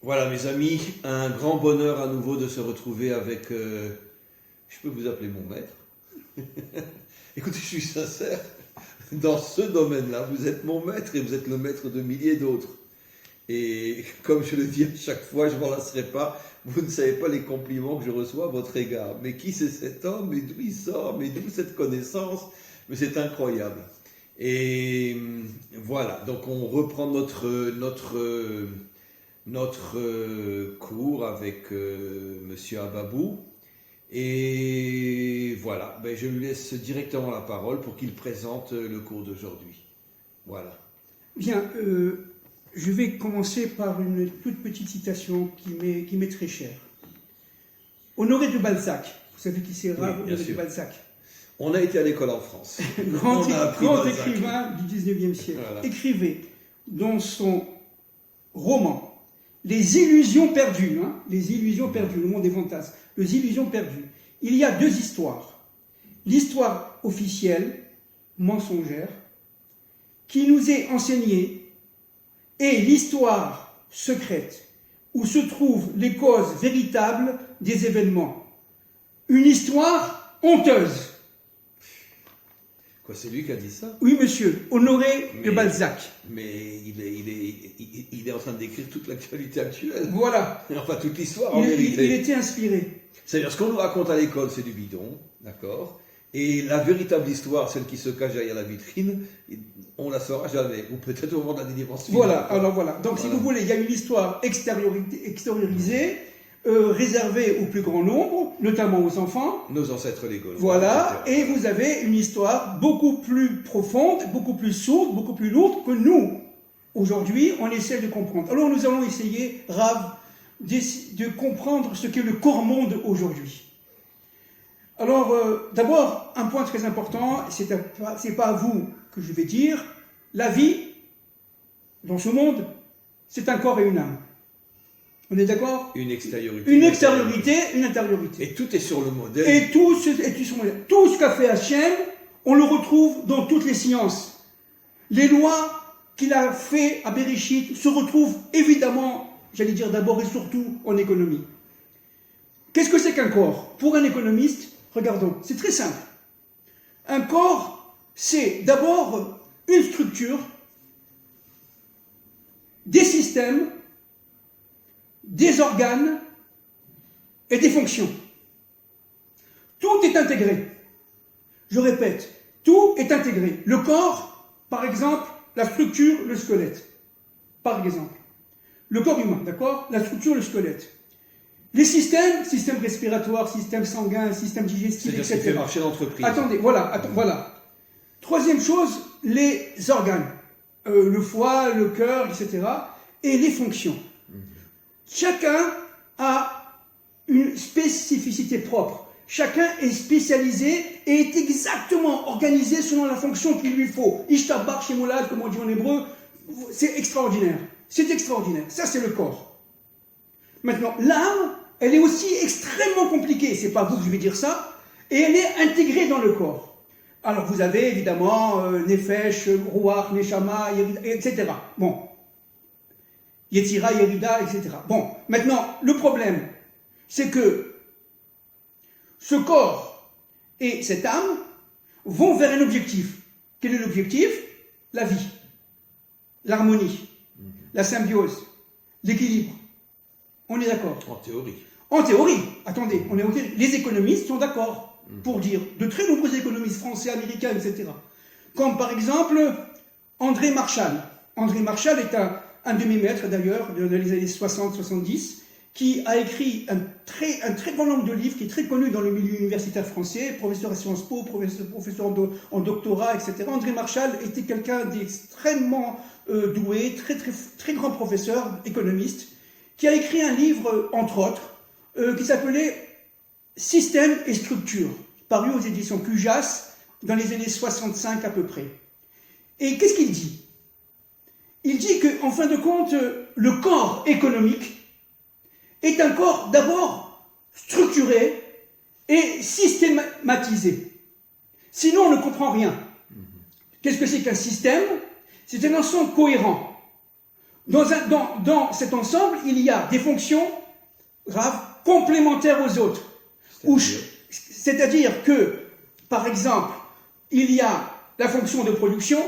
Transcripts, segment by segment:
Voilà, mes amis, un grand bonheur à nouveau de se retrouver avec, je peux vous appeler mon maître. Écoutez, je suis sincère, dans ce domaine-là, vous êtes mon maître et vous êtes le maître de milliers d'autres. Et comme je le dis à chaque fois, je ne m'en lasserai pas, vous ne savez pas les compliments que je reçois à votre égard. Mais qui c'est cet homme? Mais d'où il sort? Mais d'où cette connaissance? Mais c'est incroyable. Et voilà, donc on reprend notre cours avec Monsieur Ababou. Et voilà, ben je lui laisse directement la parole pour qu'il présente le cours d'aujourd'hui. Voilà. Bien, je vais commencer par une toute petite citation qui m'est très chère. Honoré de Balzac, vous savez qui c'est, Honoré de Balzac. On a été à l'école en France. grand écrivain du 19e siècle. Voilà. Écrivait dans son roman Les illusions perdues, les illusions perdues, le monde des fantasmes, les illusions perdues. Il y a deux histoires. L'histoire officielle, mensongère, qui nous est enseignée, et l'histoire secrète, où se trouvent les causes véritables des événements. Une histoire honteuse. Quoi, c'est lui qui a dit ça? Oui, monsieur, Honoré de Balzac. Mais il est en train de décrire toute l'actualité actuelle. Voilà. Enfin, toute l'histoire, en vérité. Il était inspiré. C'est-à-dire, ce qu'on nous raconte à l'école, c'est du bidon, d'accord? Et la véritable histoire, celle qui se cache derrière la vitrine, on la saura jamais. Ou peut-être au moment de la délivrance finale. Voilà, alors voilà. Donc, si vous voulez, il y a une histoire extériorisée, réservée au plus grand nombre, notamment aux enfants. Nos ancêtres les Gaulois. Voilà, et vous avez une histoire beaucoup plus profonde, beaucoup plus sourde, beaucoup plus lourde que nous. Aujourd'hui, on essaie de comprendre. Alors nous allons essayer, Rav, de comprendre ce qu'est le corps monde aujourd'hui. Alors, d'abord, un point très important, c'est pas à vous que je vais dire, la vie, dans ce monde, c'est un corps et une âme. On est d'accord? Une extériorité. Une extériorité, une intériorité. Et tout est sur le modèle. Et tout ce qu'a fait Hachem, on le retrouve dans toutes les sciences. Les lois qu'il a fait à Bereshit se retrouvent évidemment, j'allais dire d'abord et surtout, en économie. Qu'est-ce que c'est qu'un corps? Pour un économiste, regardons, c'est très simple. Un corps, c'est d'abord une structure, des systèmes, des organes et des fonctions. Tout est intégré. Je répète, tout est intégré. Le corps, par exemple, la structure, le squelette. Par exemple. Le corps humain, d'accord? La structure, le squelette. Les systèmes, système respiratoire, système sanguin, système digestif, etc. C'est-à-dire ce qui fait marcher l'entreprise. Attendez, voilà. Troisième chose, les organes. Le foie, le cœur, etc. Et les fonctions. Chacun a une spécificité propre. Chacun est spécialisé et est exactement organisé selon la fonction qu'il lui faut. Ishtabar Shemolad, comme on dit en hébreu, c'est extraordinaire. C'est extraordinaire. Ça, c'est le corps. Maintenant, l'âme, elle est aussi extrêmement compliquée. C'est pas vous que je vais dire ça. Et elle est intégrée dans le corps. Alors, vous avez évidemment Nefesh, Ruach, Neshama, etc. Bon. Yetzira, Yerida, etc. Bon, maintenant, le problème, c'est que ce corps et cette âme vont vers un objectif. Quel est l'objectif? La vie, l'harmonie, la symbiose, l'équilibre. On est d'accord? En théorie. En théorie, attendez, les économistes sont d'accord pour dire, de très nombreux économistes français, américains, etc. Comme par exemple André Marshall. André Marshall est un demi-maître d'ailleurs, dans les années 60-70, qui a écrit un très grand nombre de livres, qui est très connu dans le milieu universitaire français, professeur à Sciences Po, professeur en doctorat, etc. André Marshall était quelqu'un d'extrêmement doué, très grand professeur, économiste, qui a écrit un livre, entre autres, qui s'appelait Système et structure, paru aux éditions Cujas dans les années 65 à peu près. Et qu'est-ce qu'il dit? Il dit qu'en fin de compte, le corps économique est un corps d'abord structuré et systématisé. Sinon, on ne comprend rien. Qu'est-ce que c'est qu'un système? C'est un ensemble cohérent, Dans cet ensemble, il y a des fonctions graves complémentaires aux autres. C'est-à-dire que, par exemple, il y a la fonction de production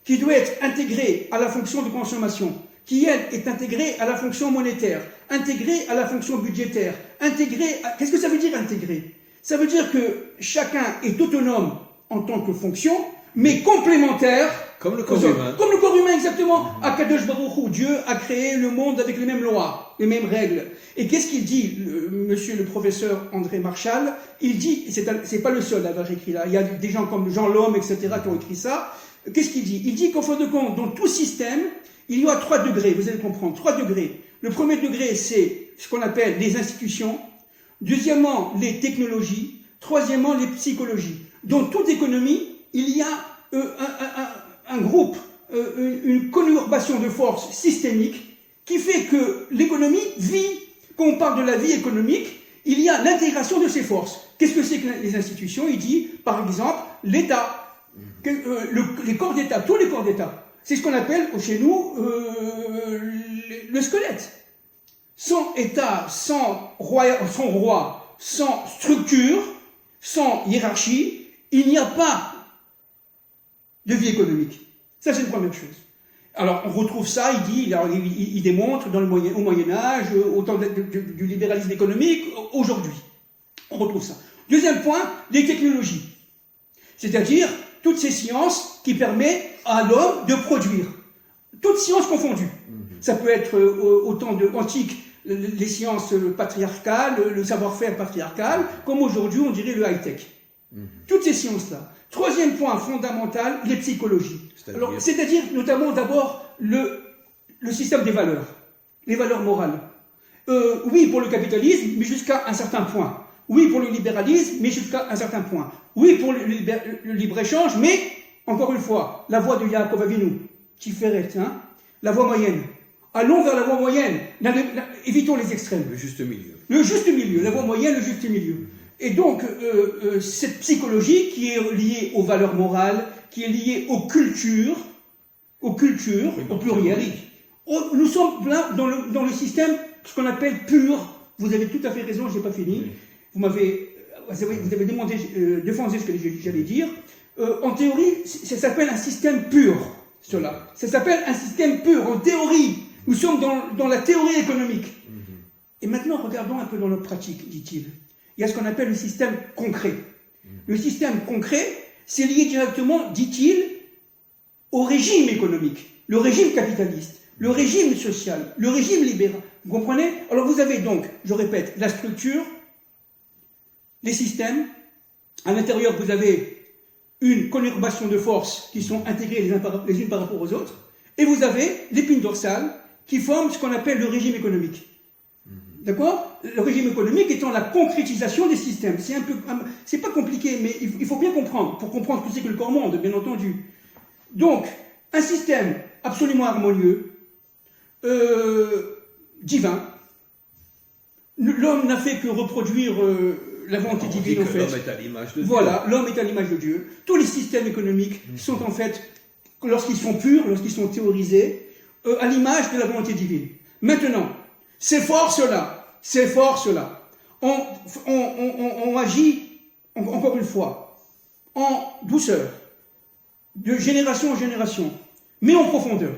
qui doit être intégrée à la fonction de consommation, qui, elle, est intégrée à la fonction monétaire, intégrée à la fonction budgétaire, intégrée à... Qu'est-ce que ça veut dire intégrer? Ça veut dire que chacun est autonome en tant que fonction, mais complémentaire. Comme le corps humain. Comme le corps humain, exactement. Akadosh Baruch Hu, Dieu a créé le monde avec les mêmes lois, les mêmes règles. Et qu'est-ce qu'il dit, monsieur le professeur André Marchal? Il dit, c'est pas le seul à avoir écrit là, il y a des gens comme Jean Lhomme, etc., qui ont écrit ça. Qu'est-ce qu'il dit? Il dit qu'en fin de compte, dans tout système, il y a 3 degrés, vous allez comprendre, 3 degrés. Le premier degré, c'est ce qu'on appelle les institutions. Deuxièmement, les technologies. Troisièmement, les psychologies. Dans toute économie, il y a un groupe, une conurbation de forces systémique qui fait que l'économie vit. Quand on parle de la vie économique, il y a l'intégration de ces forces. Qu'est-ce que c'est que les institutions? Il dit, par exemple, l'État, les corps d'État, tous les corps d'État. C'est ce qu'on appelle chez nous le squelette. Sans État, sans roi, sans structure, sans hiérarchie, il n'y a pas de vie économique. Ça, c'est une première chose. Alors, on retrouve ça, il démontre au Moyen-Âge, au temps du libéralisme économique, aujourd'hui. On retrouve ça. Deuxième point, les technologies. C'est-à-dire toutes ces sciences qui permettent à l'homme de produire. Toutes sciences confondues. Ça peut être au temps antique, les sciences patriarcales, le savoir-faire patriarcal, comme aujourd'hui on dirait le high-tech. Toutes ces sciences-là. Troisième point fondamental, les psychologies. C'est-à-dire notamment d'abord le système des valeurs, les valeurs morales. Oui pour le capitalisme, mais jusqu'à un certain point. Oui pour le libéralisme, mais jusqu'à un certain point. Oui pour le libre-échange, mais, encore une fois, la voie de Yaakov Avinu, Tiferet, la voie moyenne. Allons vers la voie moyenne, évitons les extrêmes. Le juste milieu. Le juste milieu, la voie moyenne, le juste milieu. Et donc, cette psychologie qui est liée aux valeurs morales, qui est liée aux cultures, au pluriel. Nous sommes là dans le système, ce qu'on appelle pur. Vous avez tout à fait raison, je n'ai pas fini. Oui. Vous avez défendu ce que j'allais dire. En théorie, ça s'appelle un système pur, cela. Ça s'appelle un système pur, en théorie. Nous sommes dans la théorie économique. Et maintenant, regardons un peu dans notre pratique, dit-il. Il y a ce qu'on appelle le système concret. Le système concret, c'est lié directement, dit-il, au régime économique, le régime capitaliste, le régime social, le régime libéral. Vous comprenez? Alors vous avez donc, je répète, la structure, les systèmes. À l'intérieur, vous avez une conurbation de forces qui sont intégrées les unes par rapport aux autres. Et vous avez l'épine dorsale qui forme ce qu'on appelle le régime économique. D'accord? Le régime économique étant la concrétisation des systèmes. C'est pas compliqué, mais il faut bien comprendre, pour comprendre ce que c'est que le corps-monde, bien entendu. Donc, un système absolument harmonieux, divin. L'homme n'a fait que reproduire la volonté divine, en fait. L'homme est à l'image de Dieu. Voilà, l'homme est à l'image de Dieu. Tous les systèmes économiques sont en fait, lorsqu'ils sont purs, lorsqu'ils sont théorisés, à l'image de la volonté divine. Maintenant, ces forces-là, on agit, encore une fois, en douceur, de génération en génération, mais en profondeur.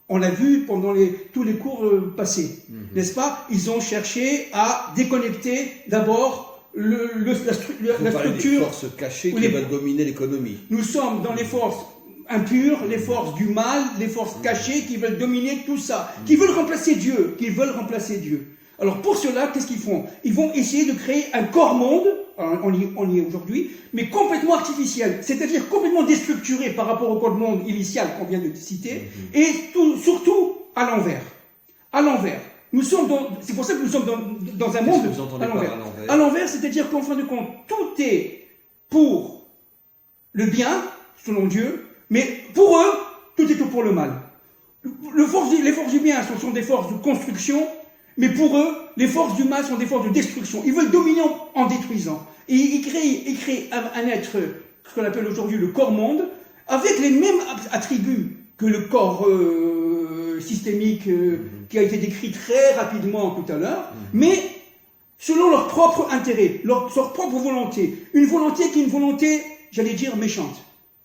On l'a vu pendant tous les cours passés, n'est-ce pas? Ils ont cherché à déconnecter d'abord la structure. Des forces cachées qui veulent dominer l'économie. Nous sommes dans les forces impures, les forces du mal, les forces cachées qui veulent dominer tout ça, qui veulent remplacer Dieu, Alors pour cela, qu'est-ce qu'ils font? Ils vont essayer de créer un corps-monde, on y est aujourd'hui, mais complètement artificiel, c'est-à-dire complètement déstructuré par rapport au corps-monde initial qu'on vient de citer, et surtout à l'envers. À l'envers. C'est pour ça que nous sommes dans un monde à l'envers. À l'envers, c'est-à-dire qu'en fin de compte, tout est pour le bien, selon Dieu, mais pour eux, tout est pour le mal. Les forces du bien sont des forces de construction, mais pour eux, les forces du mal sont des forces de destruction. Ils veulent dominer en détruisant. Et ils créent un être, ce qu'on appelle aujourd'hui le corps-monde, avec les mêmes attributs que le corps systémique qui a été décrit très rapidement tout à l'heure, mais selon leur propre intérêt, leur propre volonté. Une volonté qui est une volonté, j'allais dire, méchante,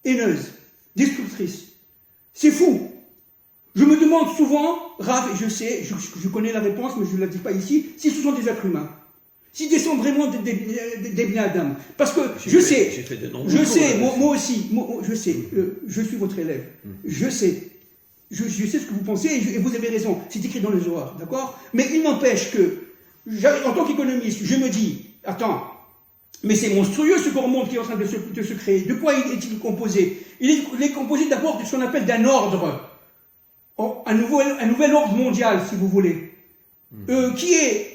haineuse, destructrice. C'est fou. Je me demande souvent, Rav, et je sais, je connais la réponse, mais je ne la dis pas ici, si ce sont des êtres humains. S'ils descendent vraiment des Bnei Adam. Parce que je sais, moi aussi, je sais, je suis votre élève, je sais ce que vous pensez, et vous avez raison, c'est écrit dans le Zohar, d'accord? Mais il n'empêche que, en tant qu'économiste, je me dis, attends, mais c'est monstrueux ce corps monde qui est en train de se créer. De quoi est-il composé? Il est composé d'abord de ce qu'on appelle d'un ordre, un nouvel ordre mondial, si vous voulez, qui est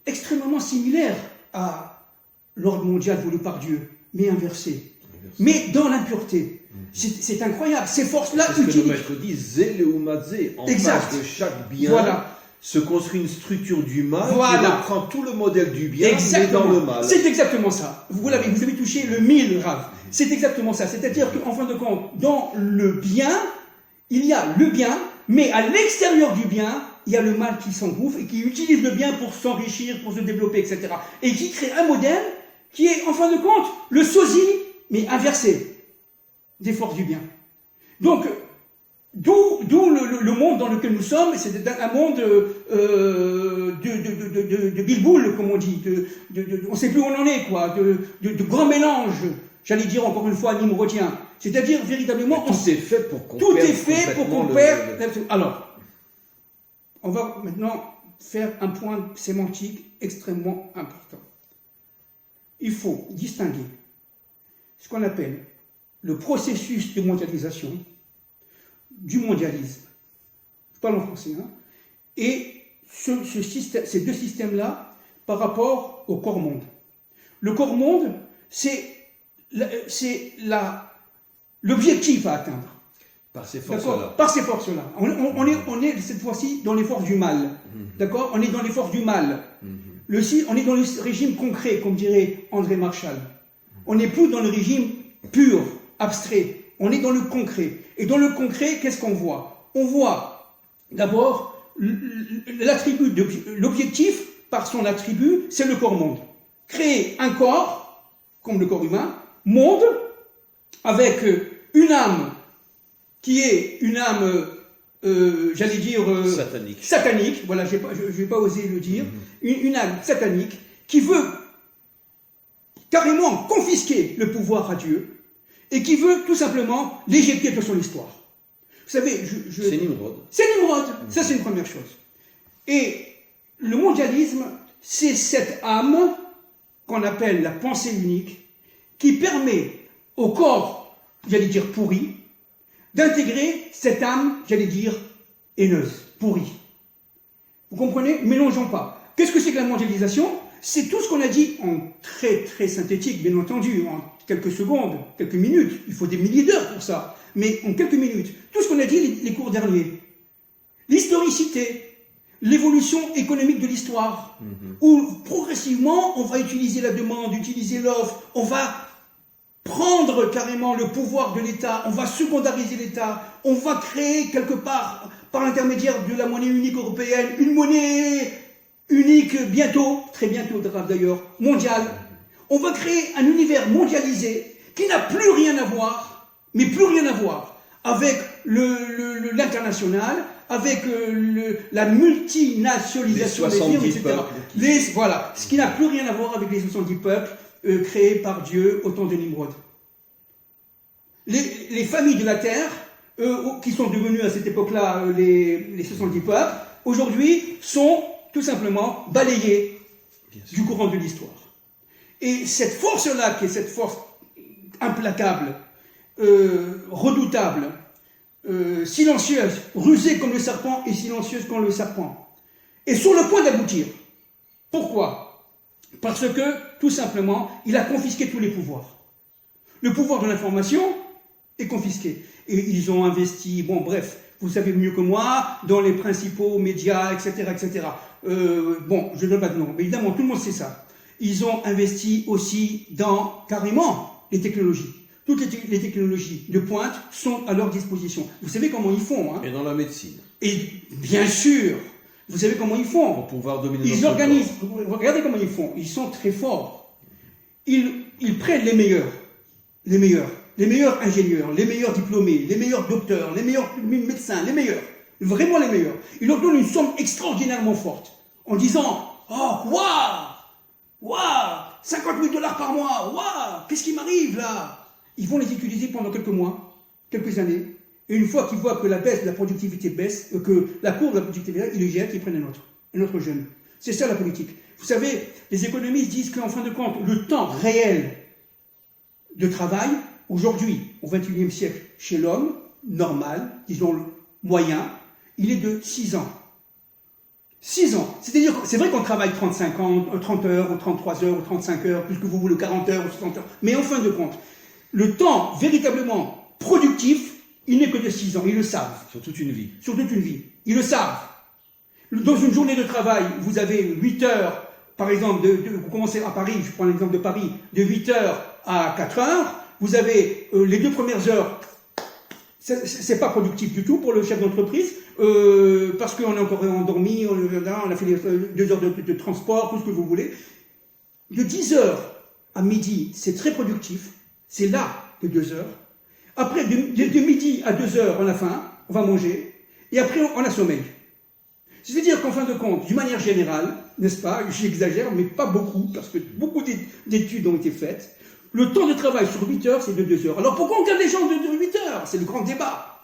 extrêmement similaire à l'ordre mondial voulu par Dieu, mais inversé. Mais dans l'impureté. C'est incroyable. Ces forces-là utilisent. C'est ce que le maître dit, Zé Leumadze. En face de chaque bien se construit une structure du mal qui reprend tout le modèle du bien, mais dans le mal. C'est exactement ça. Vous avez touché le mille, Rav. C'est exactement ça. C'est-à-dire qu'en fin de compte, dans le bien, il y a le bien, mais à l'extérieur du bien, il y a le mal qui s'engouffre et qui utilise le bien pour s'enrichir, pour se développer, etc. Et qui crée un modèle qui est, en fin de compte, le sosie, mais inversé, des forces du bien. Donc, d'où le monde dans lequel nous sommes, c'est un monde de bilboul, comme on dit, on ne sait plus où on en est, quoi, de grand mélange, j'allais dire encore une fois, nimrodien. C'est-à-dire, véritablement... Tout est fait pour qu'on perde... Alors, on va maintenant faire un point sémantique extrêmement important. Il faut distinguer ce qu'on appelle le processus de mondialisation du mondialisme. Je parle en français, hein, et ces deux systèmes-là par rapport au corps-monde. Le corps-monde, c'est l'objectif à atteindre. Par ces forces-là. Par ces forces-là. On est cette fois-ci dans les forces du mal. D'accord? On est dans les forces du mal. On est dans le régime concret, comme dirait André Marshall. On n'est plus dans le régime pur, abstrait. On est dans le concret. Et dans le concret, qu'est-ce qu'on voit? On voit d'abord l'attribut, l'objectif par son attribut, c'est le corps-monde. Créer un corps, comme le corps humain, monde, avec une âme qui est une âme, j'allais dire... satanique, voilà, je vais pas oser le dire. Une âme satanique qui veut carrément confisquer le pouvoir à Dieu et qui veut tout simplement l'éjecter de son histoire. Vous savez, c'est Nimrod. C'est Nimrod, ça c'est une première chose. Et le mondialisme, c'est cette âme qu'on appelle la pensée unique qui permet au corps, j'allais dire pourri, d'intégrer cette âme, j'allais dire, haineuse, pourrie. Vous comprenez? Mélangeons pas. Qu'est-ce que c'est que la mondialisation? C'est tout ce qu'on a dit en très très synthétique, bien entendu, en quelques secondes, quelques minutes. Il faut des milliers d'heures pour ça. Mais en quelques minutes, tout ce qu'on a dit les cours derniers. L'historicité, l'évolution économique de l'histoire, où progressivement on va utiliser la demande, utiliser l'offre, on va prendre carrément le pouvoir de l'État, on va secondariser l'État, on va créer quelque part, par l'intermédiaire de la monnaie unique européenne, une monnaie unique bientôt, très bientôt d'ailleurs, mondiale. On va créer un univers mondialisé qui n'a plus rien à voir, mais plus rien à voir avec l'international, avec la multinationalisation des firmes, etc. Voilà, ce qui n'a plus rien à voir avec les 70 peuples créés par Dieu au temps de Nimrod. Les familles de la terre, qui sont devenues à cette époque-là les 70 peuples, aujourd'hui sont tout simplement balayées du courant de l'histoire. Et cette force-là, qui est cette force implacable, redoutable, silencieuse, rusée comme le serpent et silencieuse comme le serpent, est sur le point d'aboutir. Pourquoi? Parce que, tout simplement, il a confisqué tous les pouvoirs. Le pouvoir de l'information est confisqué. Et ils ont investi, bon bref, vous savez mieux que moi, dans les principaux médias, etc., etc. Bon, je ne donne pas de nom, mais évidemment, tout le monde sait ça. Ils ont investi aussi dans, carrément, les technologies. Toutes les technologies de pointe sont à leur disposition. Vous savez comment ils font, hein? Et dans la médecine. Et bien sûr, vous savez comment ils font. Pour pouvoir dominer Ils notre organisent, corps. regardez comment ils font. Ils sont très forts. Ils prennent les meilleurs ingénieurs, les meilleurs diplômés, les meilleurs docteurs, les meilleurs médecins, les meilleurs. Vraiment les meilleurs. Ils leur donnent une somme extraordinairement forte. En disant, oh, waouh, 50 000 $ par mois, waouh, qu'est-ce qui m'arrive là? Ils vont les utiliser pendant quelques mois, quelques années. Et une fois qu'ils voient que la baisse de la productivité baisse, que la courbe de la productivité, ils les jettent, ils prennent un autre jeune. C'est ça la politique. Vous savez, les économistes disent qu'en fin de compte, le temps réel de travail, aujourd'hui, au XXIe siècle, chez l'homme, normal, disons le moyen, il est de 6 ans. 6 ans. C'est-à-dire, c'est vrai qu'on travaille 35 ans, 30 heures, ou 33 heures, ou 35 heures, plus que vous voulez, 40 heures, ou 60 heures. Mais en fin de compte, le temps véritablement productif, il n'est que de 6 ans, ils le savent. Sur toute une vie. Sur toute une vie. Ils le savent. Dans une journée de travail, vous avez 8 heures, par exemple, vous commencez à Paris, je prends l'exemple de Paris, de 8 heures à 4 heures, vous avez les 2 premières heures, c'est pas productif du tout pour le chef d'entreprise, parce qu'on est encore endormi, on a fait 2 heures de transport, tout ce que vous voulez. De 10 heures à midi, c'est très productif, c'est là de 2 heures. Après, de midi à 2 heures, on a faim, on va manger, et après, on a sommeil. C'est-à-dire qu'en fin de compte, d'une manière générale, n'est-ce pas, j'exagère, mais pas beaucoup, parce que beaucoup d'études ont été faites, le temps de travail sur 8 heures, c'est de 2 heures. Alors pourquoi on garde les gens de 8 heures? C'est le grand débat.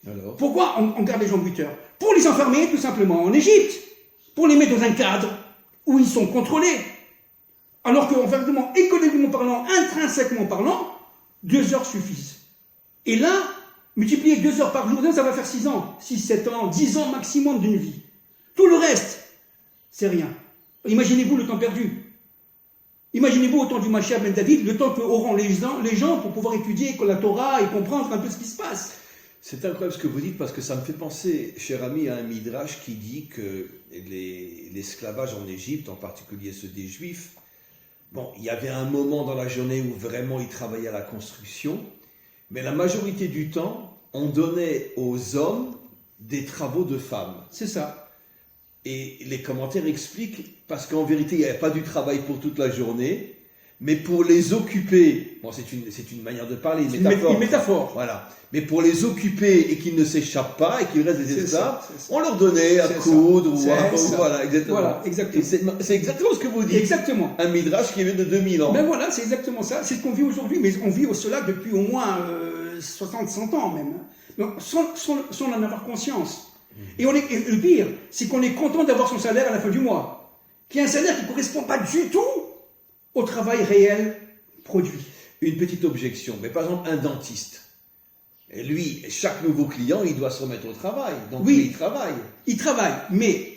Alors Pourquoi on garde les gens de 8 heures? Pour les enfermer, tout simplement, en Égypte. Pour les mettre dans un cadre où ils sont contrôlés. Alors qu'en fait, économiquement parlant, intrinsèquement parlant, 2 heures suffisent. Et là, multiplier 2 heures par jour, ça va faire 6 ans, 6, 7 ans, 10 ans maximum d'une vie. Tout le reste, c'est rien. Imaginez-vous le temps perdu. Imaginez-vous au temps du Mashiach ben David, le temps qu'auront les gens pour pouvoir étudier la Torah et comprendre un peu ce qui se passe. C'est incroyable ce que vous dites parce que ça me fait penser, cher ami, à un midrash qui dit que l'esclavage en Égypte, en particulier ceux des Juifs, bon, il y avait un moment dans la journée où vraiment ils travaillaient à la construction, mais la majorité du temps, on donnait aux hommes des travaux de femmes. C'est ça. Et les commentaires expliquent, parce qu'en vérité, il n'y avait pas du travail pour toute la journée, mais pour les occuper, bon, c'est une manière de parler, une métaphore. Une métaphore. Voilà. Mais pour les occuper et qu'ils ne s'échappent pas et qu'ils restent des esclaves, on leur donnait à C'est coudre ça. ou voilà, exactement. Voilà, exactement. Et c'est exactement ce que vous dites. Exactement. Un midrash qui vient de 2000 ans. Ben voilà, c'est exactement ça. C'est ce qu'on vit aujourd'hui, mais on vit cela depuis au moins 60, 100 ans même. Donc, sans en avoir conscience. Et le pire, c'est qu'on est content d'avoir son salaire à la fin du mois, qui est un salaire qui ne correspond pas du tout au travail réel produit. Une petite objection, mais par exemple un dentiste. Et lui, chaque nouveau client, il doit se remettre au travail. Donc oui, il travaille. Il travaille, mais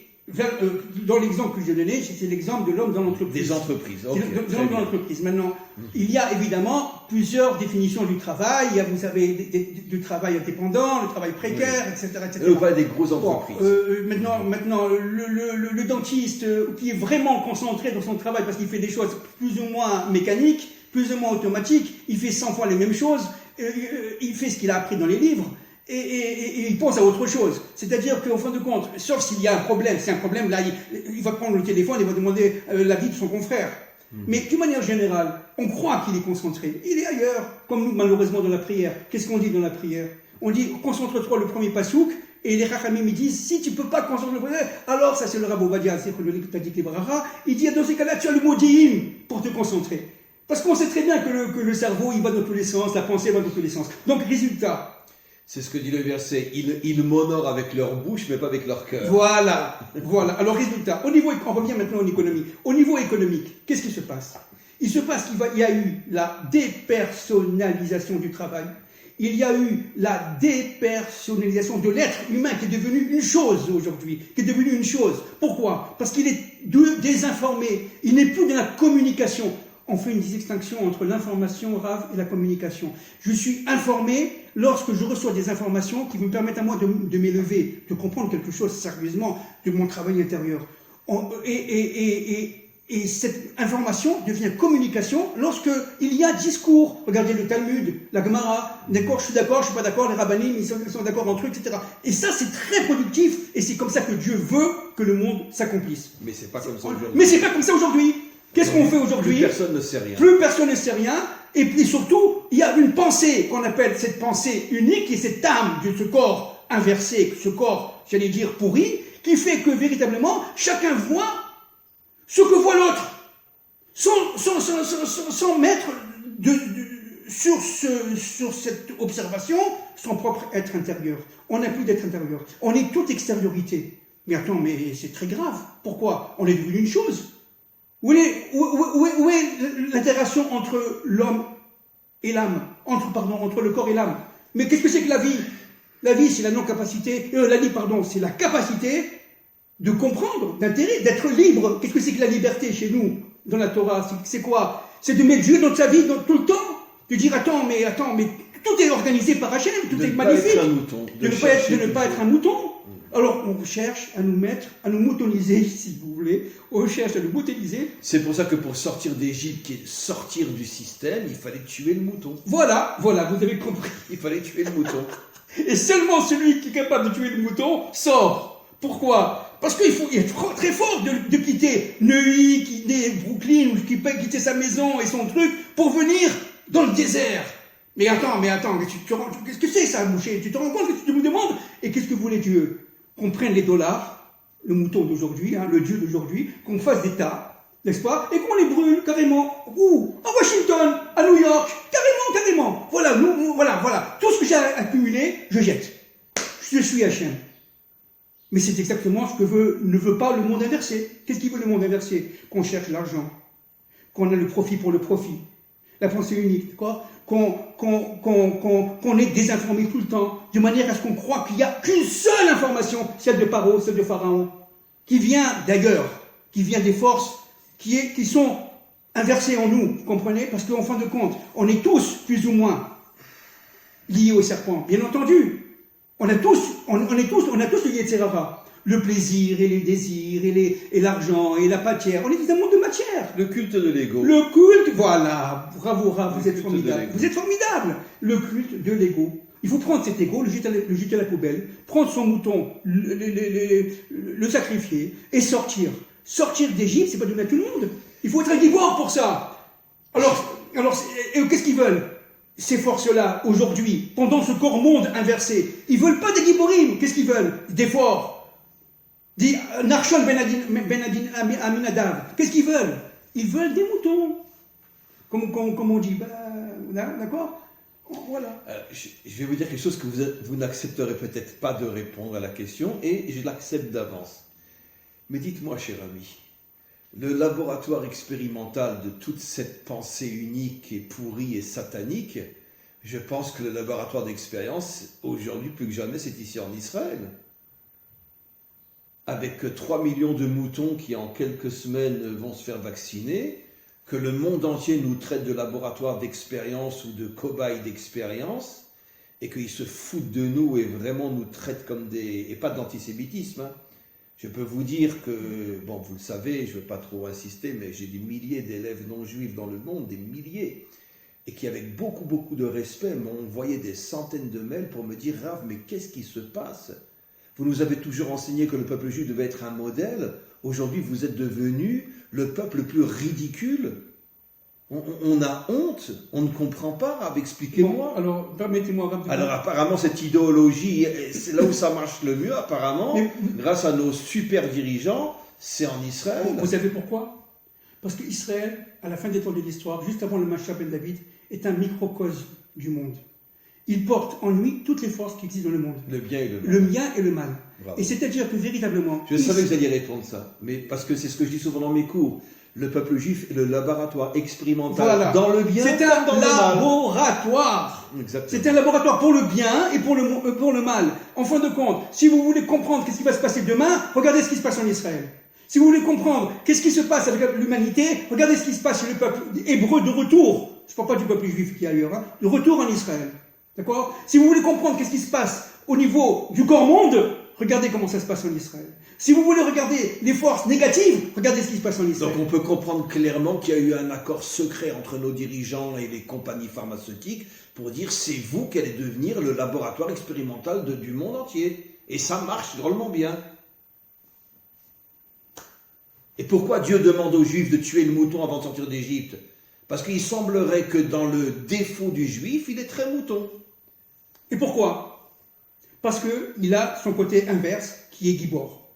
dans l'exemple que j'ai donné, c'est l'exemple de l'homme dans l'entreprise. Des entreprises. Okay, de l'homme dans l'entreprise. Maintenant, il y a évidemment plusieurs définitions du travail. Il y a, vous savez, du travail indépendant, le travail précaire, etc. On parle des grosses entreprises. Maintenant, le dentiste qui est vraiment concentré dans son travail parce qu'il fait des choses plus ou moins mécaniques, plus ou moins automatiques, il fait 100 fois les mêmes choses, il fait ce qu'il a appris dans les livres. Et il pense à autre chose. C'est-à-dire qu'en fin de compte, sauf s'il y a un problème, c'est un problème, là, il va prendre le téléphone et va demander l'avis de son confrère. Mais d'une manière générale, on croit qu'il est concentré. Il est ailleurs, comme nous, malheureusement, dans la prière. Qu'est-ce qu'on dit dans la prière? On dit, concentre-toi le premier pasouk, et les Chachamim me disent, si tu ne peux pas concentrer le premier, alors ça c'est le Rabbi Ovadia, c'est le Barara, il dit, dans ces cas-là, tu as le mot d'Ihim pour te concentrer. Parce qu'on sait très bien que le cerveau, il va dans tous les sens, la pensée va dans tous les sens. Donc, résultat... C'est ce que dit le verset. Ils m'honorent avec leur bouche, mais pas avec leur cœur. Voilà. Alors, résultat. On revient maintenant en économie. Au niveau économique, qu'est-ce qui se passe? Il se passe qu'il y a eu la dépersonnalisation du travail. Il y a eu la dépersonnalisation de l'être humain qui est devenu une chose aujourd'hui. Pourquoi? Parce qu'il est désinformé. Il n'est plus dans la communication. On fait une distinction entre l'information, Rav, et la communication. Je suis informé lorsque je reçois des informations qui me permettent à moi de m'élever, de comprendre quelque chose sérieusement de mon travail intérieur. Et Et cette information devient communication lorsqu'il y a discours. Regardez le Talmud, la Gemara, d'accord, je suis d'accord, je suis pas d'accord, les rabbinim, ils sont d'accord entre eux, etc. Et ça, c'est très productif, et c'est comme ça que Dieu veut que le monde s'accomplisse. Mais c'est pas comme ça aujourd'hui. Mais c'est pas comme ça aujourd'hui. Qu'est-ce qu'on fait aujourd'hui? Plus personne ne sait rien. Plus personne ne sait rien. Et puis surtout, il y a une pensée qu'on appelle cette pensée unique, et cette âme de ce corps inversé, ce corps, j'allais dire, pourri, qui fait que véritablement, chacun voit ce que voit l'autre, sans mettre sur cette observation son propre être intérieur. On n'a plus d'être intérieur. On est toute extériorité. Mais attends, mais c'est très grave. Pourquoi? On est devenu une chose. Où est l'interaction entre l'homme et l'âme, entre le corps et l'âme? Mais qu'est-ce que c'est que la vie? La vie, c'est la non-capacité, c'est la capacité de comprendre, d'être libre. Qu'est-ce que c'est que la liberté chez nous, dans la Torah? C'est quoi? C'est de mettre Dieu dans sa vie tout le temps. De dire, attends, mais tout est organisé par Hachem, tout est magnifique. De ne pas être un mouton. Alors, on cherche à nous moutoniser, si vous voulez. On cherche à nous moutoniser. C'est pour ça que pour sortir d'Égypte, sortir du système, il fallait tuer le mouton. Voilà, vous avez compris. Il fallait tuer le mouton. Et seulement celui qui est capable de tuer le mouton sort. Pourquoi? Parce qu'il faut être très fort de quitter Neuilly, quitter Brooklyn, ou quitter sa maison et son truc pour venir dans le désert. Mais attends, qu'est-ce que c'est ça, boucher? Tu te rends compte que tu me demandes? Et qu'est-ce que voulait Dieu? Qu'on prenne les dollars, le mouton d'aujourd'hui, le Dieu d'aujourd'hui, qu'on fasse des tas, n'est-ce pas? Et qu'on les brûle carrément. Où? À Washington, à New York, carrément. Voilà. Tout ce que j'ai accumulé, je jette. Je suis Hachem. Mais c'est exactement ce que ne veut pas le monde inversé. Qu'est-ce qu'il veut le monde inversé? Qu'on cherche l'argent, qu'on a le profit pour le profit, la pensée unique, quoi? Qu'on est désinformé tout le temps, de manière à ce qu'on croit qu'il n'y a qu'une seule information, celle de Paro, celle de Pharaon, qui vient d'ailleurs, qui vient des forces qui sont inversées en nous, vous comprenez? Parce qu'en fin de compte, on est tous, plus ou moins, liés au serpent, bien entendu. On a tous le Yetzer Hara, le plaisir et les désirs et l'argent et la matière. On est dans un monde de matière. Le culte de l'ego. Le culte, voilà, bravo, vous êtes formidable. Vous êtes formidable. Le culte de l'ego. Il faut prendre cet ego, le jeter à la poubelle, prendre son mouton, le sacrifier et sortir. Sortir d'Égypte, c'est pas donné à tout le monde. Il faut être un gibbor pour ça. Alors, qu'est-ce qu'ils veulent? Ces forces-là, aujourd'hui, pendant ce corps-monde inversé, ils veulent pas des gibborim. Qu'est-ce qu'ils veulent? Des forts. Des Narshon Ben Aminadav. Qu'est-ce qu'ils veulent? Ils veulent des moutons. Comme on dit. D'accord? Voilà. Je vais vous dire quelque chose que vous n'accepterez peut-être pas de répondre à la question, et je l'accepte d'avance. Mais dites-moi, cher ami, le laboratoire expérimental de toute cette pensée unique et pourrie et satanique, je pense que le laboratoire d'expérience, aujourd'hui plus que jamais, c'est ici en Israël. Avec 3 millions de moutons qui en quelques semaines vont se faire vacciner, que le monde entier nous traite de laboratoire d'expérience ou de cobaye d'expérience, et qu'ils se foutent de nous et vraiment nous traitent comme des... et pas de l'antisémitisme, hein. Je peux vous dire que, bon, vous le savez, je ne veux pas trop insister, mais j'ai des milliers d'élèves non juifs dans le monde, des milliers, et qui, avec beaucoup de respect, m'ont envoyé des centaines de mails pour me dire « Rav, mais qu'est-ce qui se passe? Vous nous avez toujours enseigné que le peuple juif devait être un modèle. Aujourd'hui, vous êtes devenu le peuple le plus ridicule. On a honte, on ne comprend pas, Rav, expliquez-moi. » Alors, permettez-moi, Rav. Alors, apparemment, cette idéologie, c'est là où ça marche le mieux, apparemment, grâce à nos super dirigeants, c'est en Israël. Vous savez pourquoi? Parce qu'Israël, à la fin des temps de l'histoire, juste avant le Mashiach ben David, est un microcosme du monde. Il porte en lui toutes les forces qui existent dans le monde. Le bien et le mal. Le bien et le mal. Bravo. Et c'est-à-dire que véritablement... Je savais que vous alliez répondre ça, mais parce que c'est ce que je dis souvent dans mes cours. Le peuple juif est le laboratoire expérimental dans le bien. C'est un laboratoire. Exactement. C'est un laboratoire pour le bien et pour le mal. En fin de compte, si vous voulez comprendre qu'est-ce qui va se passer demain, regardez ce qui se passe en Israël. Si vous voulez comprendre qu'est-ce qui se passe avec l'humanité, regardez ce qui se passe chez le peuple hébreu de retour. Je ne parle pas du peuple juif qui est ailleurs, hein, de retour en Israël. D'accord? Si vous voulez comprendre qu'est-ce qui se passe au niveau du corps-monde, regardez comment ça se passe en Israël. Si vous voulez regarder les forces négatives, regardez ce qui se passe en Israël. Donc on peut comprendre clairement qu'il y a eu un accord secret entre nos dirigeants et les compagnies pharmaceutiques pour dire c'est vous qui allez devenir le laboratoire expérimental du monde entier. Et ça marche drôlement bien. Et pourquoi Dieu demande aux Juifs de tuer le mouton avant de sortir d'Égypte? Parce qu'il semblerait que dans le défaut du Juif, il est très mouton. Et pourquoi? Parce qu'il a son côté inverse, qui est Gibor.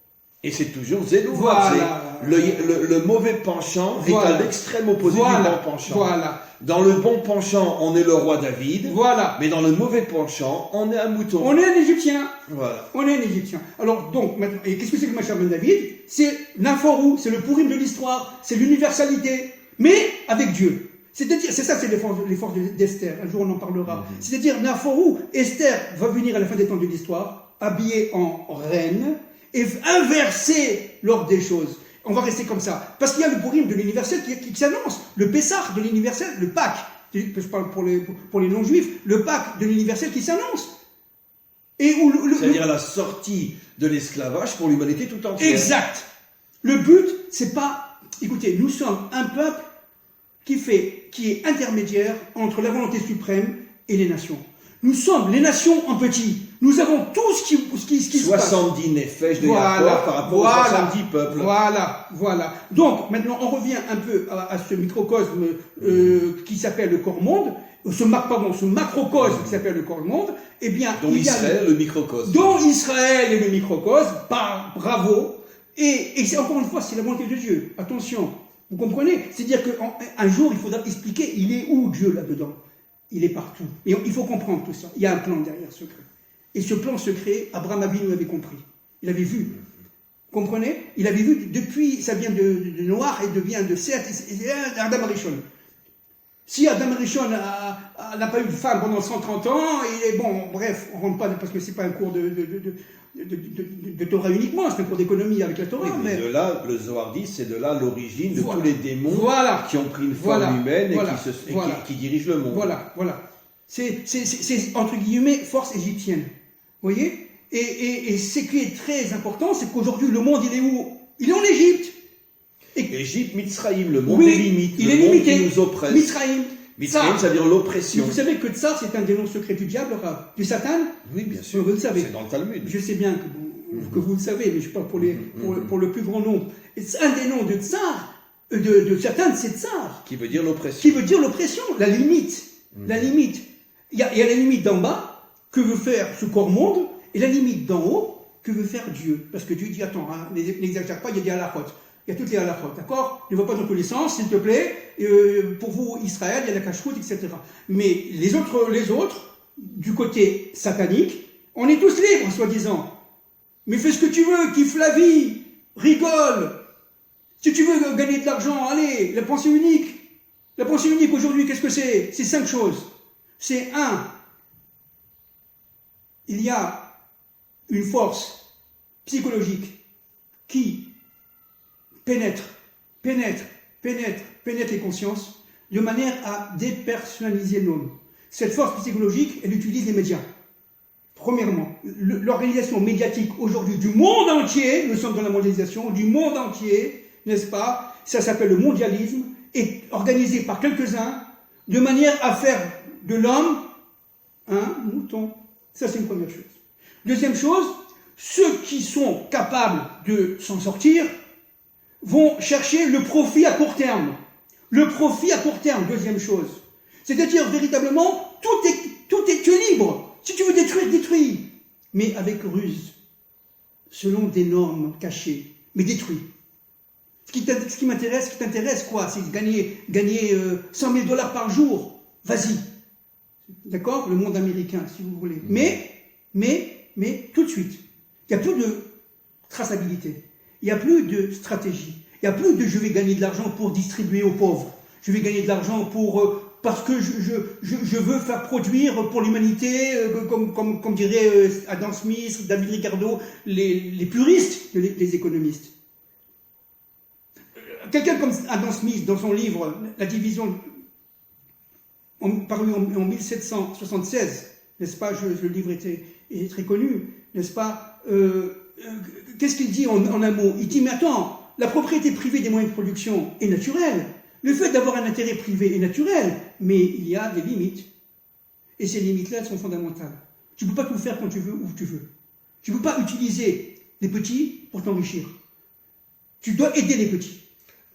Et c'est toujours Zélo. Voilà. Le mauvais penchant est à l'extrême opposé du bon penchant. Voilà. Dans le bon penchant, on est le roi David. Voilà. Mais dans le mauvais penchant, on est un mouton. On est un Égyptien. Voilà. On est un Égyptien. Alors, donc, maintenant, et qu'est-ce que c'est que Mashiach ben David? C'est l'inforou, c'est le pourim de l'histoire, c'est l'universalité, mais avec Dieu. C'est-à-dire, c'est ça, c'est les forces d'Esther. Un jour, on en parlera. C'est-à-dire, l'inforou, Esther va venir à la fin des temps de l'histoire, habillée en reine, et inverser l'ordre des choses. On va rester comme ça. Parce qu'il y a le Purim de l'universel qui s'annonce, le Pessah de l'universel, le Pâques, je parle pour les non-juifs, le Pâques de l'universel qui s'annonce. C'est-à-dire la sortie de l'esclavage pour l'humanité tout entière. Exact. Le but, c'est pas... Écoutez, nous sommes un peuple qui est intermédiaire entre la volonté suprême et les nations. Nous sommes les nations en petit. Nous avons tout ce qui se passe. 70 nefesh de Yaakov par rapport aux 70 peuples. Voilà. Donc, maintenant, on revient un peu à ce microcosme qui s'appelle le corps-monde, ce macrocosme qui s'appelle le corps-monde. Eh bien, dont Israël, le microcosme. Dont Israël est le microcosme. Bravo. Et encore une fois, c'est la volonté de Dieu. Attention, vous comprenez? C'est-à-dire qu'un jour, il faudra expliquer, il est où Dieu là-dedans? Il est partout. Et il faut comprendre tout ça. Il y a un plan derrière secret. Et ce plan secret, Abraham Avinu l'avait compris. Il avait vu. Vous comprenez? Il avait vu depuis, ça vient de Noach et devient de Seth et Adam Arishon. Si Adam Arishon n'a pas eu de femme pendant 130 ans, il est bon, bref, on ne rentre pas parce que ce n'est pas un cours de Torah uniquement, c'est un cours d'économie avec la Torah. Oui, mais de là, le Zohar dit, c'est de là l'origine de tous les démons qui ont pris une forme humaine et qui dirigent le monde. Voilà. C'est entre guillemets force égyptienne. Vous voyez? Et ce qui est très important, c'est qu'aujourd'hui, le monde, il est où? Il est en Égypte. Égypte, Mitzraïm, le monde est limite. Il est limité. Qui nous oppresse. Mitzraïm, ça veut dire l'oppression. Vous savez que Tsar, c'est un des noms secrets du diable, du Satan? Oui, bien sûr. Vous le savez. C'est dans le Talmud. Je sais bien que vous le savez, mais je parle pour le plus grand nombre. Un des noms de Tsar, de Satan, c'est Tsar. Qui veut dire l'oppression. Qui veut dire l'oppression, la limite. La limite. Il y a la limite d'en bas, que veut faire ce corps-monde, et la limite d'en haut, que veut faire Dieu. Parce que Dieu dit, attends, n'exagère pas, il y a des halachot. Il y a toutes les halachot, d'accord? Ne va pas dans tous les sens, s'il te plaît. Pour vous, Israël, il y a la cacheroute, etc. Mais les autres, du côté satanique, on est tous libres, soi-disant. Mais fais ce que tu veux, kiffe la vie, rigole. Si tu veux gagner de l'argent, allez, la pensée unique. La pensée unique aujourd'hui, qu'est-ce que c'est? C'est 5 choses. C'est 1. Il y a une force psychologique qui pénètre les consciences de manière à dépersonnaliser l'homme. Cette force psychologique, elle utilise les médias. Premièrement, l'organisation médiatique aujourd'hui du monde entier, nous sommes dans la mondialisation, du monde entier, n'est-ce pas? Ça s'appelle le mondialisme, est organisé par quelques-uns de manière à faire de l'homme un mouton. Ça, c'est une première chose. Deuxième chose, ceux qui sont capables de s'en sortir vont chercher le profit à court terme. Le profit à court terme, deuxième chose. C'est-à-dire, véritablement, tu es libre. Si tu veux détruire, détruis. Mais avec ruse. Selon des normes cachées. Mais détruis. Ce qui t'intéresse, quoi? C'est gagner 100 000 $ par jour. Vas-y. D'accord? Le monde américain, si vous voulez. Mais, tout de suite. Il n'y a plus de traçabilité. Il n'y a plus de stratégie. Il n'y a plus de je vais gagner de l'argent pour distribuer aux pauvres. Je vais gagner de l'argent parce que je veux faire produire pour l'humanité, comme dirait Adam Smith, David Ricardo, les puristes, les économistes. Quelqu'un comme Adam Smith, dans son livre La division, paru en 1776, n'est-ce pas? Le livre est très connu, n'est-ce pas? qu'est-ce qu'il dit en un mot? Il dit, mais attends, la propriété privée des moyens de production est naturelle. Le fait d'avoir un intérêt privé est naturel, mais il y a des limites. Et ces limites-là, elles sont fondamentales. Tu ne peux pas tout faire quand tu veux, où tu veux. Tu ne peux pas utiliser les petits pour t'enrichir. Tu dois aider les petits.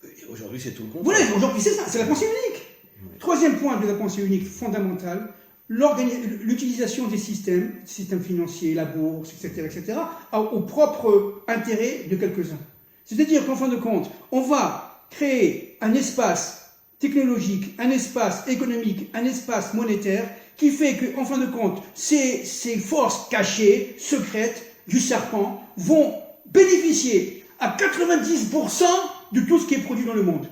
Et aujourd'hui, c'est tout le contraire. Voilà, aujourd'hui, c'est ça, c'est la pensée unique. Ouais. Troisième point de la pensée unique fondamentale, l'utilisation des systèmes financiers, la bourse, etc., au propre intérêt de quelques-uns. C'est-à-dire qu'en fin de compte, on va créer un espace technologique, un espace économique, un espace monétaire qui fait qu'en fin de compte, ces forces cachées, secrètes du serpent vont bénéficier à 90% de tout ce qui est produit dans le monde.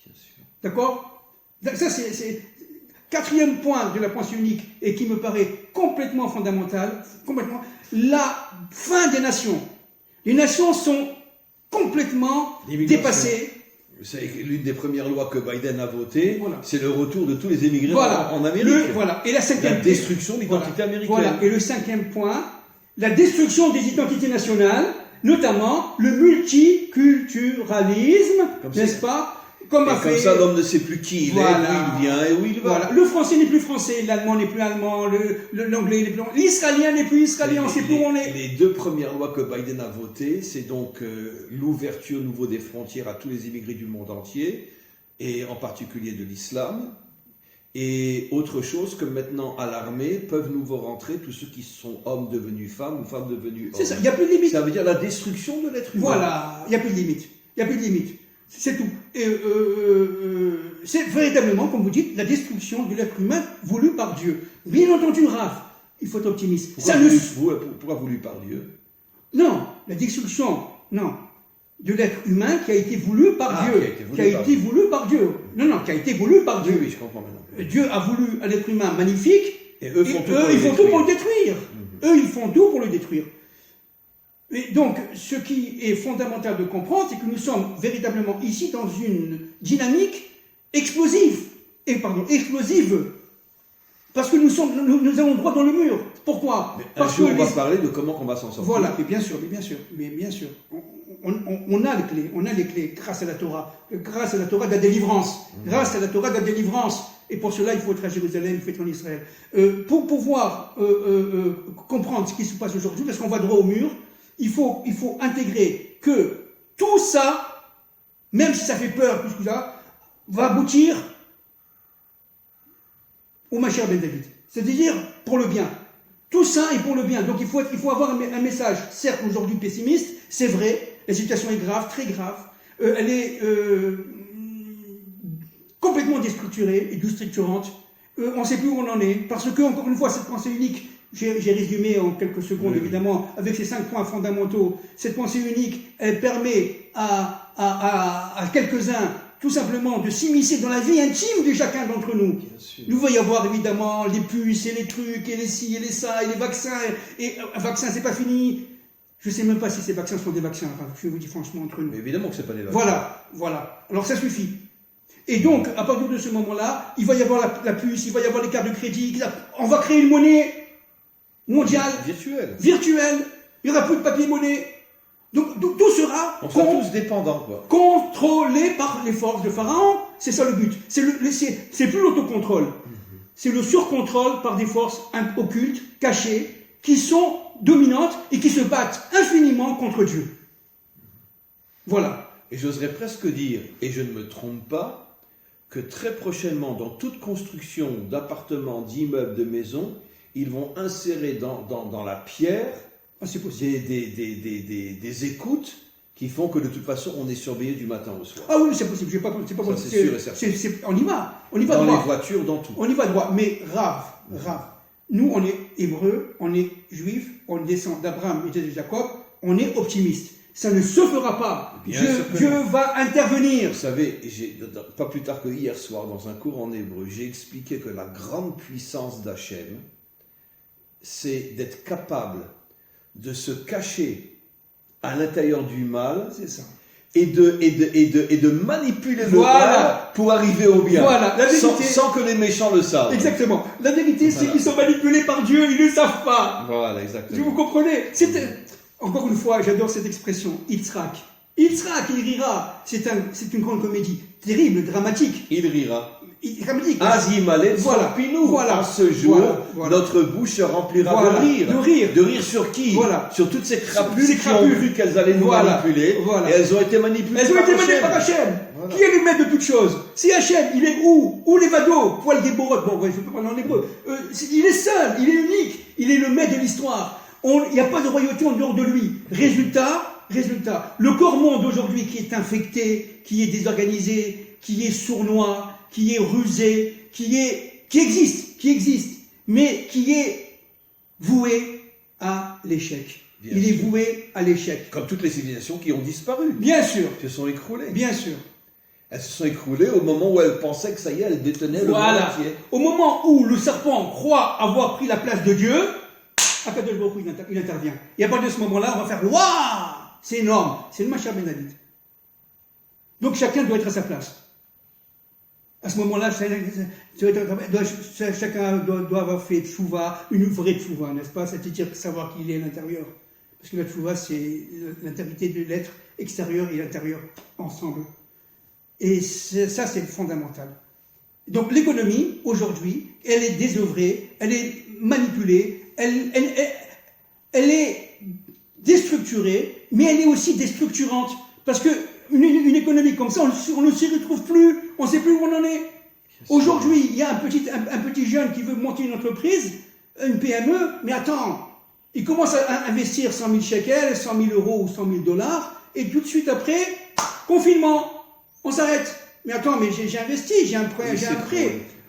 Bien sûr. D'accord? Ça, c'est quatrième point de la pensée unique et qui me paraît complètement fondamental, la fin des nations. Les nations sont complètement dépassées. C'est l'une des premières lois que Biden a votées, voilà. C'est le retour de tous les émigrés en Amérique. Et la destruction de l'identité américaine. Voilà. Et le cinquième point, la destruction des identités nationales, notamment le multiculturalisme, n'est-ce pas? Comme ça, l'homme ne sait plus qui il est, d'où il vient et où il va. Voilà. Le français n'est plus français, l'allemand n'est plus allemand, l'anglais n'est plus anglais, l'israélien n'est plus israélien, on sait plus où on est. Les deux premières lois que Biden a votées, c'est donc l'ouverture au niveau des frontières à tous les immigrés du monde entier, et en particulier de l'islam. Et autre chose que maintenant, à l'armée, peuvent nouveau rentrer tous ceux qui sont hommes devenus femmes ou femmes devenues hommes. C'est ça, il n'y a plus de limite. Ça veut dire la destruction de l'être humain. Voilà, il n'y a plus de limite. Il n'y a plus de limite. C'est tout. Et c'est véritablement, comme vous dites, la destruction de l'être humain voulue par Dieu. Bien entendu, Raph, il faut être optimiste. Pourquoi voulu par Dieu? Non, la destruction, non, de l'être humain qui a été voulu par Dieu. Qui a été voulu par Dieu. Non, qui a été voulu par Dieu. Oui, je comprends maintenant. Dieu a voulu un être humain magnifique, et eux font tout pour le détruire. Eux, ils font tout pour le détruire. Et donc, ce qui est fondamental de comprendre, c'est que nous sommes véritablement ici dans une dynamique explosive. Parce que nous allons droit dans le mur. Pourquoi? Parce qu'on va parler de comment on va s'en sortir. Voilà, mais bien sûr. On a les clés grâce à la Torah de la délivrance. Grâce à la Torah de la délivrance. Et pour cela, il faut être à Jérusalem, il faut être en Israël. Pour pouvoir comprendre ce qui se passe aujourd'hui, parce qu'on va droit au mur, il faut intégrer que tout ça, même si ça fait peur, plus que ça, va aboutir au Mashiach ben David. C'est-à-dire pour le bien. Tout ça est pour le bien. Donc il faut avoir un message, certes aujourd'hui pessimiste, c'est vrai, la situation est grave, très grave, elle est complètement déstructurée et déstructurante. On ne sait plus où on en est, parce que, encore une fois, cette pensée unique, j'ai résumé en quelques secondes, évidemment, avec ces 5 points fondamentaux. Cette pensée unique, elle permet à quelques-uns, tout simplement, de s'immiscer dans la vie intime de chacun d'entre nous. Nous va y avoir, évidemment, les puces et les trucs, et les ci et les ça, et les vaccins. Et un vaccin, c'est pas fini. Je ne sais même pas si ces vaccins sont des vaccins, enfin, je vous dis franchement, entre nous. Mais évidemment que ce n'est pas des vaccins. Voilà. Alors ça suffit. Et donc, à partir de ce moment-là, il va y avoir la puce, il va y avoir les cartes de crédit, on va créer une monnaie mondiale, virtuelle, il n'y aura plus de papier-monnaie. Donc tout sera tous dépendants, quoi. Contrôlé par les forces de Pharaon, c'est ça le but. C'est plus l'autocontrôle, c'est le surcontrôle par des forces occultes, cachées, qui sont dominantes et qui se battent infiniment contre Dieu. Voilà. Et j'oserais presque dire, et je ne me trompe pas, que très prochainement, dans toute construction d'appartements, d'immeubles, de maisons, ils vont insérer dans la pierre des écoutes qui font que de toute façon, on est surveillé du matin au soir. Ah oui, c'est possible. C'est pas ça, c'est sûr et certain. On y va dans droit. Les voitures, dans tout. On y va droit. Mais Rav. Nous, on est hébreux, on est juifs, on descend d'Abraham et de Jacob, on est optimiste. Ça ne se fera pas. Dieu va intervenir. Vous savez, pas plus tard que hier soir, dans un cours en hébreu, j'ai expliqué que la grande puissance d'Hachem, c'est d'être capable de se cacher à l'intérieur du mal, c'est ça, et de manipuler le mal pour arriver au bien, la vérité, sans que les méchants le savent. Exactement. La vérité, c'est qu'ils sont manipulés par Dieu, ils ne le savent pas. Voilà, exactement. Vous comprenez? encore une fois, j'adore cette expression, Yitzhak. Yitzhak, il rira. C'est une grande comédie. Terrible, dramatique. Il rira. Dramatique. Azimalet Voilà. Pinou. Voilà. En ce jour, Voilà. notre bouche se remplira Voilà. de rire. De rire. De rire sur qui? Voilà. Sur toutes ces crapules Ces qui ont crapules. cru qu'elles allaient nous Voilà. manipuler. Voilà. Et elles ont été manipulées Elles ont par été menées Hachem. par Hachem. Voilà. Qui est le maître de toutes choses? Si Hachem, il est où? Où les vados? Poil des borottes. Bon, ouais, je peux parler en hébreu. Il est seul, il est unique. Il est le maître de l'histoire. Il n'y a pas de royauté en dehors de lui. Résultat, le corps monde aujourd'hui qui est infecté, qui est désorganisé, qui est sournois, qui est rusé, qui existe, mais qui est voué à l'échec. Bien Il est sûr. voué à l'échec. Comme toutes les civilisations qui ont disparu. Bien sûr, Se sont écroulées. bien sûr. Elles se sont écroulées au moment où elles pensaient que ça y est, elles détenaient le monde Voilà. entier. Au moment où le serpent croit avoir pris la place de Dieu, Akadosh Baruch Hu, il intervient. Et à partir de ce moment-là, on va faire Waouh! C'est énorme. C'est le Mashiach Ben David. Donc chacun doit être à sa place. À ce moment-là, chacun doit avoir fait tchouva, une vraie tchouva, n'est-ce pas? C'est-à-dire savoir qu'il est à l'intérieur. Parce que la tchouva, c'est l'intégrité de l'être extérieur et l'intérieur ensemble. Et ça, c'est fondamental. Donc l'économie, aujourd'hui, elle est désœuvrée, elle est manipulée, elle est déstructurée, mais elle est aussi déstructurante. Parce que une économie comme ça, on ne s'y retrouve plus, on ne sait plus où on en est. Aujourd'hui, il y a un petit jeune qui veut monter une entreprise, une PME, mais attends, il commence à investir 100 000 shekels, 100 000 euros ou 100 000 dollars, et tout de suite après, confinement, on s'arrête. Mais attends, mais j'ai investi, j'ai un prêt,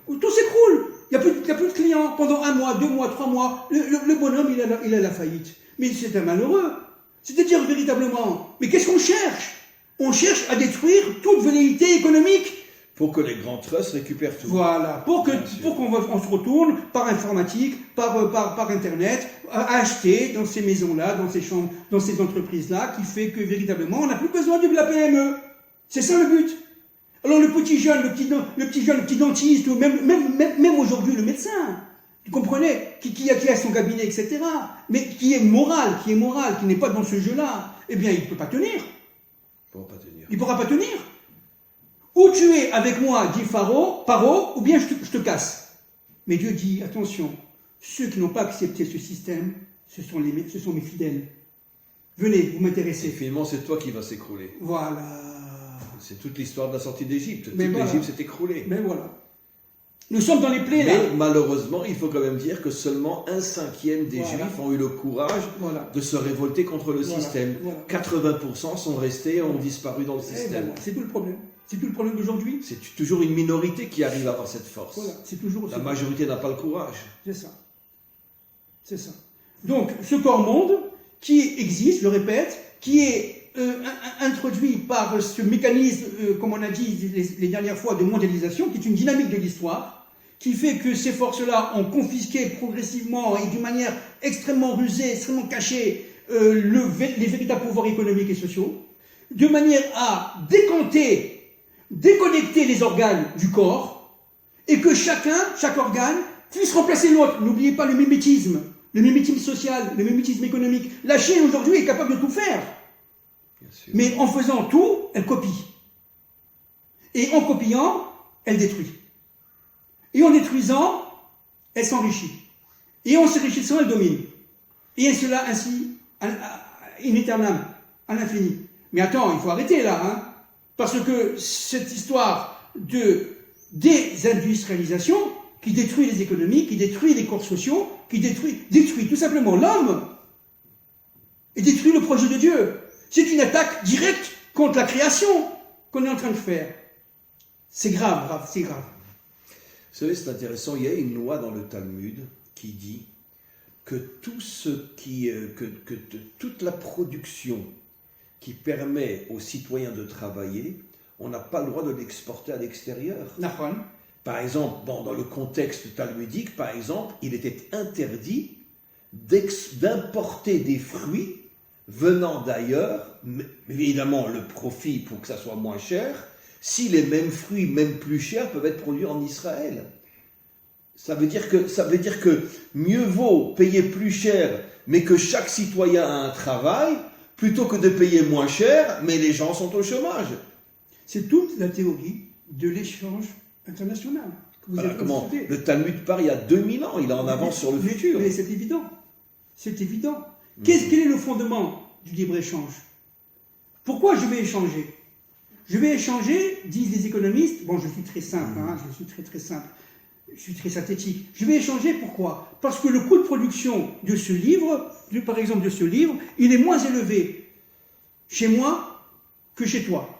tout s'écroule. Il n'y a plus de clients pendant 1 mois, 2 mois, 3 mois. Le bonhomme, il a la faillite. Mais c'est un malheureux. C'est-à-dire véritablement, mais qu'est-ce qu'on cherche? On cherche à détruire toute velléité économique. Pour que les grands trusts récupèrent tout. Voilà, pour qu'on se retourne par informatique, par Internet, à acheter dans ces maisons-là, dans ces chambres, dans ces entreprises-là, qui fait que véritablement, on n'a plus besoin de la PME. C'est ça le but. Alors le petit jeune, le petit dentiste, ou même aujourd'hui le médecin, vous comprenez, qui a son cabinet, etc., mais qui est moral, qui n'est pas dans ce jeu-là, eh bien il ne peut pas tenir. Il ne pourra pas tenir. Ou tu es avec moi, dit Paro, ou bien je te casse. Mais Dieu dit, attention, ceux qui n'ont pas accepté ce système, ce sont mes fidèles. Venez, vous m'intéressez. Et finalement, c'est toi qui vas s'écrouler. Voilà. C'est toute l'histoire de la sortie d'Égypte. Toute Voilà. l'Égypte s'est écroulée. Mais voilà. Nous sommes dans les plaies là. Mais malheureusement, il faut quand même dire que seulement 1/5 des Voilà. Juifs ont eu le courage Voilà. de se révolter contre le Voilà. système. Voilà. 80% sont restés, ont disparu dans le Eh système. ben, c'est tout le problème. C'est tout le problème d'aujourd'hui. C'est toujours une minorité qui arrive à avoir cette force. Voilà. C'est toujours La majorité n'a pas le courage. C'est ça. C'est ça. Donc, ce corps-monde qui existe, je le répète, qui est introduit par ce mécanisme, comme on a dit les dernières fois, de mondialisation, qui est une dynamique de l'histoire, qui fait que ces forces-là ont confisqué progressivement et d'une manière extrêmement rusée, extrêmement cachée, les véritables pouvoirs économiques et sociaux, de manière à déconnecter les organes du corps, et que chaque organe puisse remplacer l'autre. N'oubliez pas le mimétisme social, le mimétisme économique. La Chine aujourd'hui est capable de tout faire. Bien sûr. Mais en faisant tout, elle copie. Et en copiant, elle détruit. Et en détruisant, elle s'enrichit. Et en s'enrichissant, elle domine. Et cela ainsi, in aeternam, à l'infini. Mais attends, il faut arrêter là, hein, parce que cette histoire de désindustrialisation qui détruit les économies, qui détruit les corps sociaux, qui détruit tout simplement l'homme et détruit le projet de Dieu. C'est une attaque directe contre la création qu'on est en train de faire. C'est grave, c'est grave. Vous savez, c'est intéressant, il y a une loi dans le Talmud qui dit que toute la production qui permet aux citoyens de travailler, on n'a pas le droit de l'exporter à l'extérieur. Nahon. Par exemple, dans le contexte talmudique, par exemple, il était interdit d'importer des fruits venant d'ailleurs, mais évidemment le profit pour que ça soit moins cher, si les mêmes fruits, même plus chers, peuvent être produits en Israël. Ça veut dire que mieux vaut payer plus cher mais que chaque citoyen a un travail, plutôt que de payer moins cher, mais les gens sont au chômage. C'est toute la théorie de l'échange international. Que vous Voilà avez comment discuté. le Talmud part il y a 2000 ans, il est en avance sur le futur. Mais c'est évident. C'est évident. Quel est le fondement du libre-échange? Pourquoi je vais échanger? Je vais échanger, disent les économistes, bon je suis très simple, je suis très simple, je suis très synthétique. Je vais échanger pourquoi? Parce que le coût de production de ce livre, par exemple de ce livre, il est moins élevé chez moi que chez toi.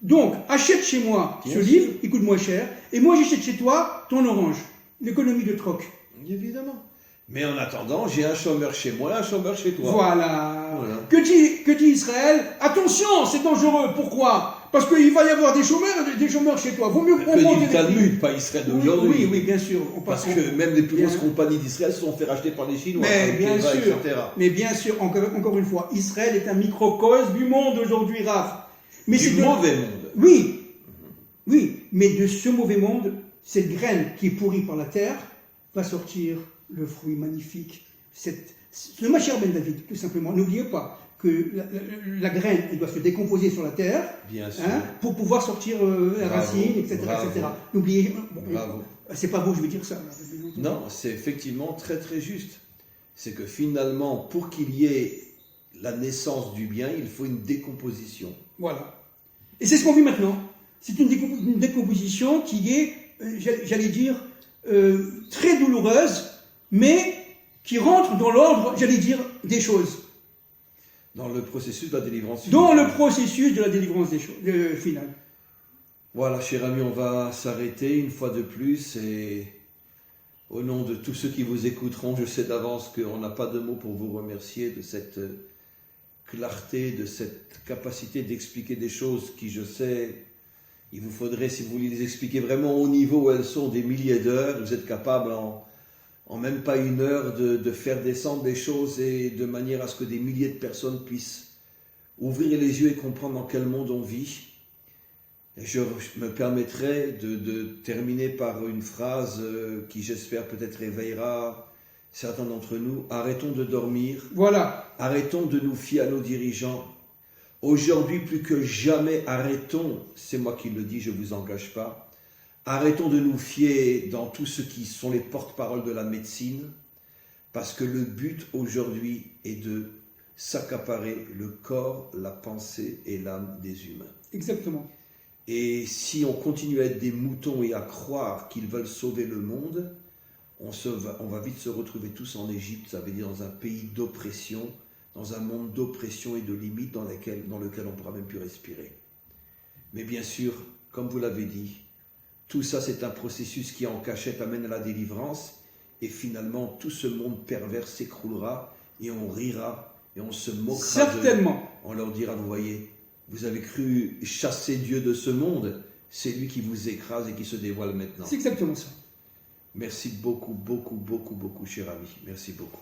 Donc, achète chez moi ce livre, il coûte moins cher, et moi j'achète chez toi ton orange. L'économie de troc. Évidemment. Mais en attendant, j'ai un chômeur chez moi, un chômeur chez toi. Voilà. Que dit Israël? Attention, c'est dangereux. Pourquoi? Parce qu'il va y avoir des chômeurs chez toi. Vaut mieux Que dit le Talmud, pas Israël d'aujourd'hui. Oui, bien sûr. Parce que même les plus grosses compagnies d'Israël se sont fait racheter par les Chinois. Mais bien Teva, sûr. etc. Mais bien sûr, encore une fois, Israël est un microcosme du monde aujourd'hui, Raph. Mais Du mauvais monde. Oui, mais de ce mauvais monde, cette graine qui est pourrie par la terre va sortir le fruit magnifique. Le Mashiach ben David, tout simplement. N'oubliez pas que la graine, elle doit se décomposer sur la terre, Bien sûr. pour pouvoir sortir la racine, etc. N'oubliez, Bravo. c'est pas vous, je veux dire ça. Non, c'est effectivement très très juste. C'est que finalement, pour qu'il y ait la naissance du bien, il faut une décomposition. Voilà. Et c'est ce qu'on vit maintenant. C'est une décomposition qui est, j'allais dire, très douloureuse, mais qui rentre dans l'ordre, j'allais dire, des choses. Dans le processus de la délivrance finale. Dans le processus de la délivrance des choses, finale. Voilà, cher ami, on va s'arrêter une fois de plus et au nom de tous ceux qui vous écouteront, je sais d'avance qu'on n'a pas de mots pour vous remercier de cette clarté, de cette capacité d'expliquer des choses qui, je sais, il vous faudrait, si vous voulez les expliquer vraiment au niveau où elles sont, des milliers d'heures. Vous êtes capable en même pas une heure de faire descendre des choses et de manière à ce que des milliers de personnes puissent ouvrir les yeux et comprendre dans quel monde on vit. Et je me permettrai de terminer par une phrase qui, j'espère, peut-être réveillera certains d'entre nous. Arrêtons de dormir. Voilà. Arrêtons de nous fier à nos dirigeants. Aujourd'hui, plus que jamais, arrêtons, c'est moi qui le dis, je ne vous engage pas, arrêtons de nous fier dans tout ce qui sont les porte-paroles de la médecine, parce que le but aujourd'hui est de s'accaparer le corps, la pensée et l'âme des humains. Exactement. Et si on continue à être des moutons et à croire qu'ils veulent sauver le monde, on va vite se retrouver tous en Égypte, ça veut dire dans un pays d'oppression, dans un monde d'oppression et de limites dans lequel on ne pourra même plus respirer. Mais bien sûr, comme vous l'avez dit, tout ça c'est un processus qui en cachette amène à la délivrance et finalement tout ce monde pervers s'écroulera et on rira et on se moquera certainement. On leur dira, vous voyez, vous avez cru chasser Dieu de ce monde, c'est lui qui vous écrase et qui se dévoile maintenant. C'est exactement ça. Merci beaucoup, beaucoup, beaucoup, beaucoup, cher ami. Merci beaucoup.